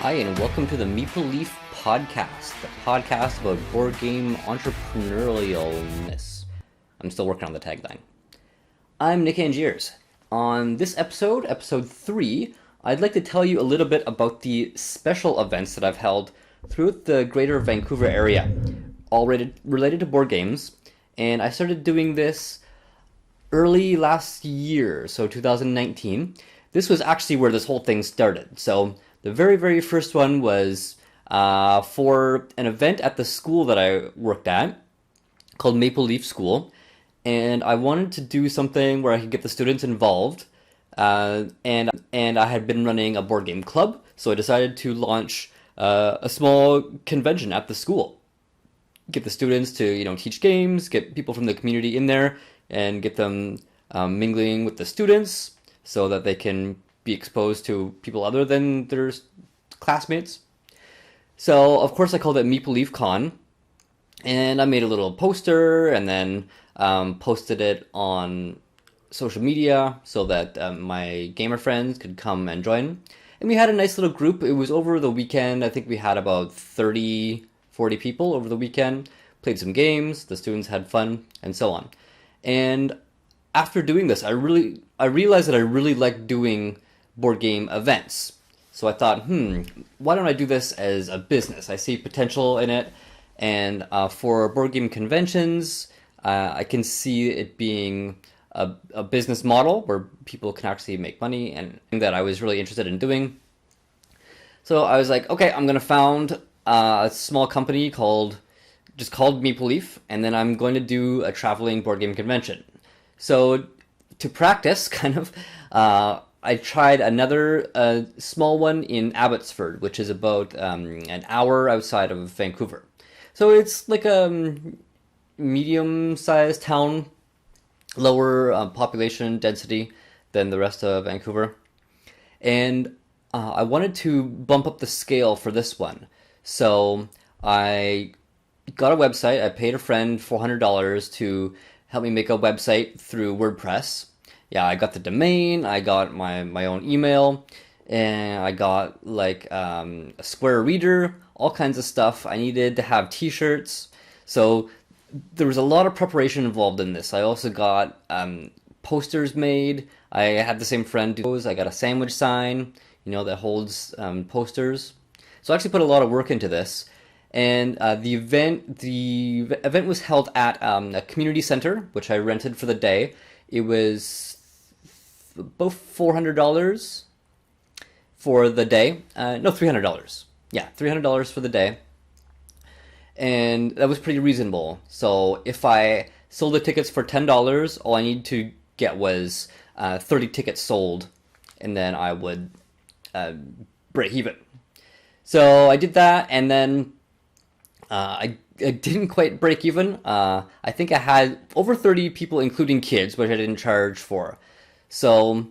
Hi, and welcome to the Maple Leaf Podcast, the podcast about board game entrepreneurialness. I'm still working on the tagline. I'm Nick Angiers. On this episode, episode 3, I'd like to tell you a little bit about the special events that I've held throughout the greater Vancouver area, all related to board games. And I started doing this early last year, so 2019. This was actually where this whole thing started. So the very, very first one was for an event at the school that I worked at called Maple Leaf School. And I wanted to do something where I could get the students involved. And I had been running a board game club, so I decided to launch a small convention at the school. Get the students to teach games, get people from the community in there, and get them mingling with the students so that they can be exposed to people other than their classmates. So, of course, I called it Maple Leaf Con, and I made a little poster and then posted it on social media so that my gamer friends could come and join. And we had a nice little group. It was over the weekend. I think we had about 30, 40 people over the weekend. Played some games, the students had fun, and so on. And after doing this, I realized that I really like doing board game events. So I thought, why don't I do this as a business? I see potential in it, and for board game conventions, I can see it being a business model where people can actually make money, and that I was really interested in doing. So I was like, okay, I'm gonna found a small company called Maple Leaf, and then I'm going to do a traveling board game convention. So to practice, I tried another small one in Abbotsford, which is about an hour outside of Vancouver. So it's like a medium-sized town, lower population density than the rest of Vancouver. And I wanted to bump up the scale for this one. So I got a website. I paid a friend $400 to help me make a website through WordPress. Yeah, I got the domain, I got my own email, and I got a Square Reader, all kinds of stuff. I needed to have t-shirts. So there was a lot of preparation involved in this. I also got posters made. I had the same friend do those. I got a sandwich sign, that holds posters. So I actually put a lot of work into this. And the event was held at a community center, which I rented for the day. It was about $400 for the day. No, $300. Yeah, $300 for the day. And that was pretty reasonable. So if I sold the tickets for $10, all I needed to get was 30 tickets sold, and then I would break even. So I did that, and then I didn't quite break even. I think I had over 30 people, including kids, which I didn't charge for. So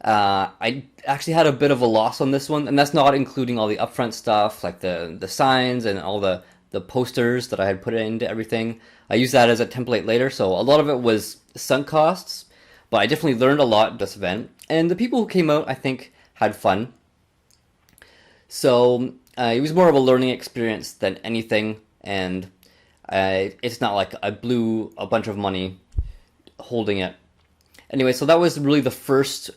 I actually had a bit of a loss on this one, and that's not including all the upfront stuff, like the signs and all the posters that I had put into everything. I used that as a template later, so a lot of it was sunk costs, but I definitely learned a lot at this event. And the people who came out, I think, had fun. So it was more of a learning experience than anything, and it's not like I blew a bunch of money holding it. Anyway, so that was really the first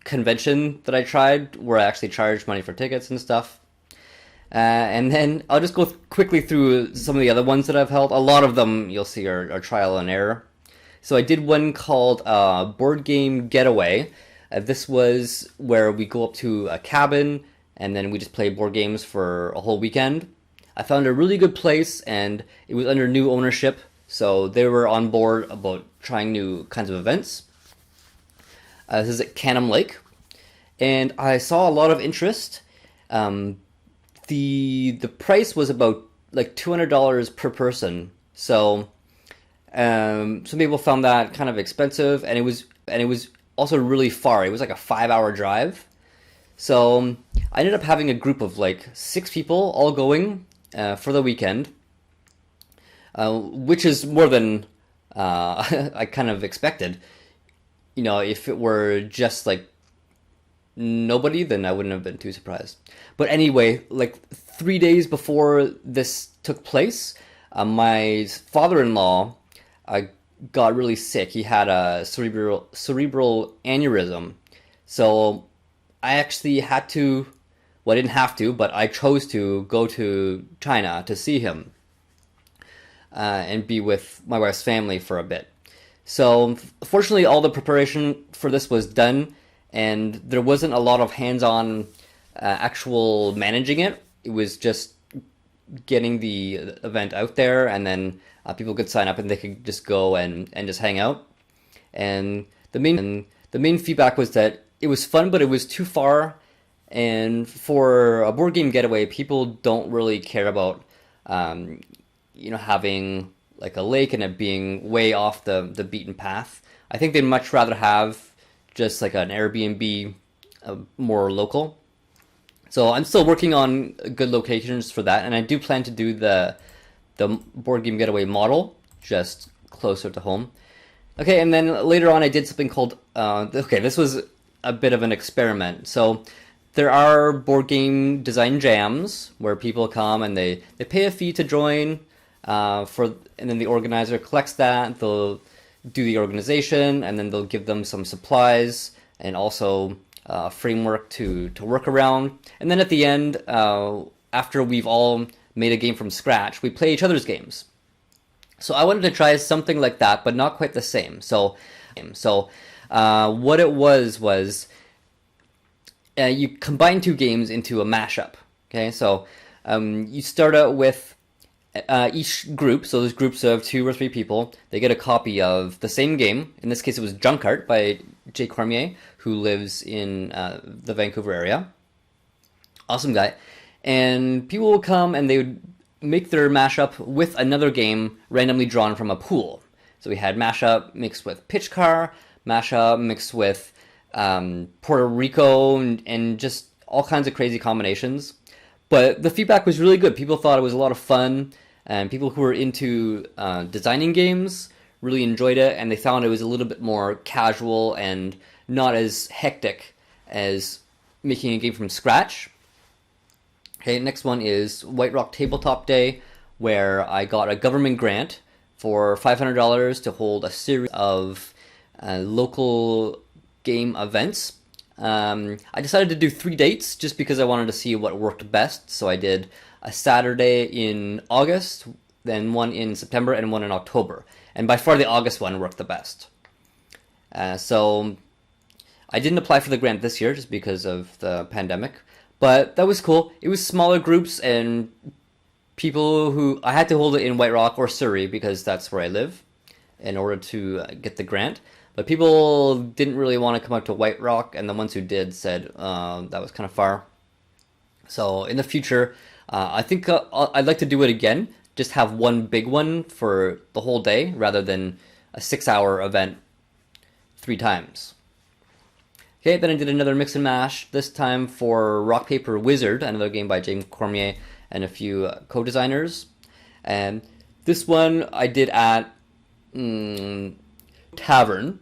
convention that I tried where I actually charged money for tickets and stuff. And then I'll just go quickly through some of the other ones that I've held. A lot of them you'll see are trial and error. So I did one called Board Game Getaway. This was where we go up to a cabin and then we just play board games for a whole weekend. I found a really good place, and it was under new ownership, so they were on board about trying new kinds of events. This is at Canham Lake, and I saw a lot of interest. The price was about like $200 per person, so some people found that kind of expensive, and it was also really far. It was like a 5-hour drive. So I ended up having a group of like 6 people all going for the weekend, which is more than I kind of expected. If it were just like nobody, then I wouldn't have been too surprised. But anyway, like 3 days before this took place, my father-in-law uh, got really sick. He had a cerebral aneurysm. So I actually had to, well, I didn't have to, but I chose to go to China to see him and be with my wife's family for a bit. So fortunately, all the preparation for this was done, and there wasn't a lot of hands-on actual managing it. It was just getting the event out there, and then people could sign up and they could just go and just hang out. And the main feedback was that it was fun, but it was too far. And for a board game getaway, people don't really care about um, having like a lake and it being way off the beaten path. I think they'd much rather have just like an Airbnb, more local. So I'm still working on good locations for that, and I do plan to do the board game getaway model just closer to home. Okay, and then later on I did something called okay, this was a bit of an experiment. So there are board game design jams where people come and they pay a fee to join, and then the organizer collects that. They'll do the organization, and then they'll give them some supplies and also a framework to work around. And then at the end, after we've all made a game from scratch, we play each other's games. So I wanted to try something like that, but not quite the same. So what it was you combine two games into a mashup. Okay, so you start out with each group, so there's groups of 2 or 3 people, they get a copy of the same game. In this case, it was Junkart by Jay Cormier, who lives in the Vancouver area. Awesome guy. And people would come and they would make their mashup with another game randomly drawn from a pool. So we had mashup mixed with Pitch Car, mashup mixed with Puerto Rico, and just all kinds of crazy combinations. But the feedback was really good. People thought it was a lot of fun, and people who were into designing games really enjoyed it, and they found it was a little bit more casual and not as hectic as making a game from scratch. Okay, next one is White Rock Tabletop Day, where I got a government grant for $500 to hold a series of local game events. I decided to do 3 dates just because I wanted to see what worked best. So I did a Saturday in August, then one in September, and one in October. And by far the August one worked the best. So I didn't apply for the grant this year just because of the pandemic. But that was cool. It was smaller groups and people who... I had to hold it in White Rock or Surrey because that's where I live in order to get the grant. But people didn't really want to come out to White Rock, and the ones who did said that was kind of far. So in the future, I think I'd like to do it again. Just have one big one for the whole day rather than a 6-hour event 3 times. Okay, then I did another mix and mash, this time for Rock Paper Wizard, another game by James Cormier and a few co-designers. And this one I did at Tavern,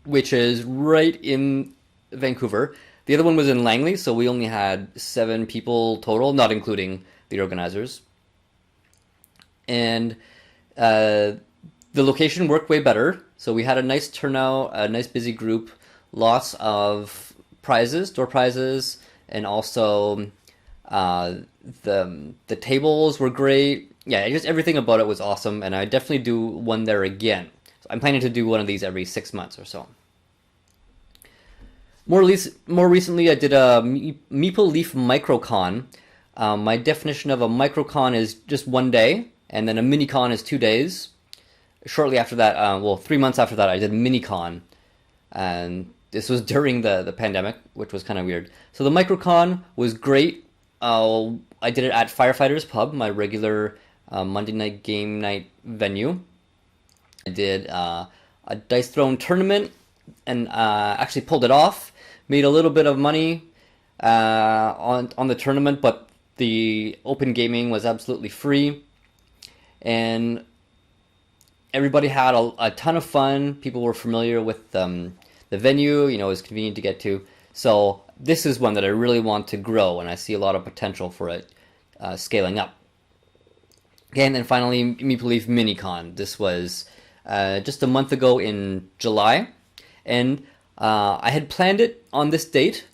which is right in Vancouver. The other one was in Langley, so we only had 7 people total, not including the organizers. And the location worked way better, so we had a nice turnout, a nice busy group, lots of prizes, door prizes, and also the tables were great. Yeah, just everything about it was awesome, and I definitely do one there again. So I'm planning to do one of these every 6 months or so. More recently, I did a Meeple Leaf Microcon. My definition of a Microcon is just 1 day, and then a Minicon is 2 days. Shortly after that, 3 months after that, I did Minicon, and this was during the pandemic, which was kind of weird. So the Microcon was great. I did it at Firefighters Pub, my regular Monday night game night venue. I did a Dice Throne tournament and actually pulled it off. Made a little bit of money on the tournament, but the open gaming was absolutely free. And everybody had a ton of fun. People were familiar with the the venue, is convenient to get to. So this is one that I really want to grow, and I see a lot of potential for it scaling up. Okay, and then finally, Maple Leaf MiniCon. This was just a month ago in July, and I had planned it on this date,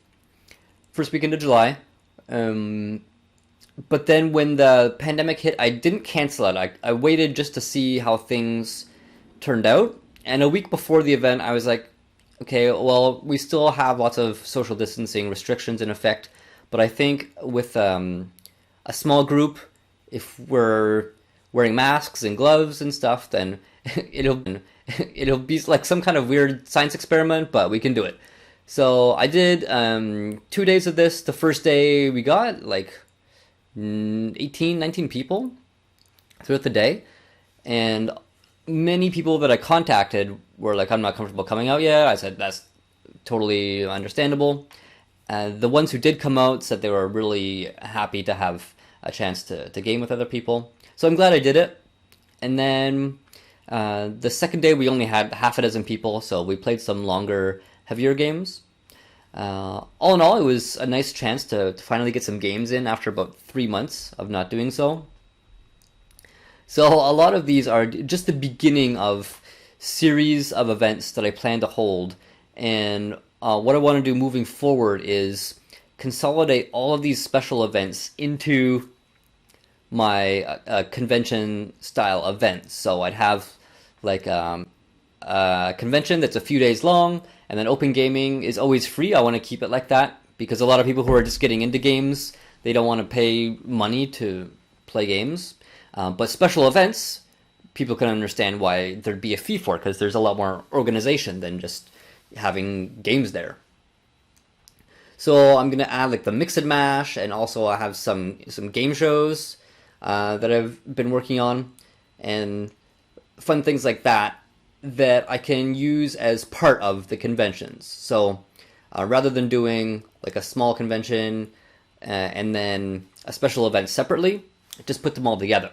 first weekend of July. But then when the pandemic hit, I didn't cancel it. I waited just to see how things turned out. And a week before the event, I was like, okay, well, we still have lots of social distancing restrictions in effect. But I think with a small group, if we're wearing masks and gloves and stuff, then it'll be like some kind of weird science experiment, but we can do it. So I did 2 days of this. The first day we got like 18, 19 people throughout the day. And many people that I contacted were like, I'm not comfortable coming out yet. I said, that's totally understandable. The ones who did come out said they were really happy to have a chance to game with other people. So I'm glad I did it. And then the second day we only had half a dozen people, so we played some longer, heavier games. All in all, it was a nice chance to finally get some games in after about 3 months of not doing so. So a lot of these are just the beginning of series of events that I plan to hold. And what I want to do moving forward is consolidate all of these special events into my convention style events. So I'd have like a convention that's a few days long, and then open gaming is always free. I want to keep it like that because a lot of people who are just getting into games, they don't want to pay money to play games. But special events, people can understand why there'd be a fee for it because there's a lot more organization than just having games there. So I'm gonna add like the Mix and Mash, and also I have some game shows that I've been working on, and fun things like that I can use as part of the conventions. So rather than doing like a small convention and then a special event separately, just put them all together.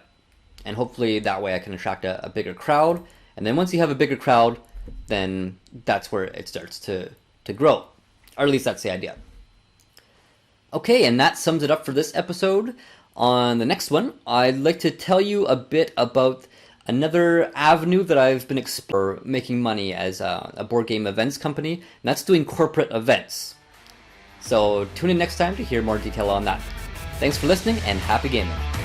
And hopefully that way I can attract a bigger crowd. And then once you have a bigger crowd, then that's where it starts to grow. Or at least that's the idea. Okay, and that sums it up for this episode. On the next one, I'd like to tell you a bit about another avenue that I've been exploring making money as a board game events company, and that's doing corporate events. So tune in next time to hear more detail on that. Thanks for listening, and happy gaming.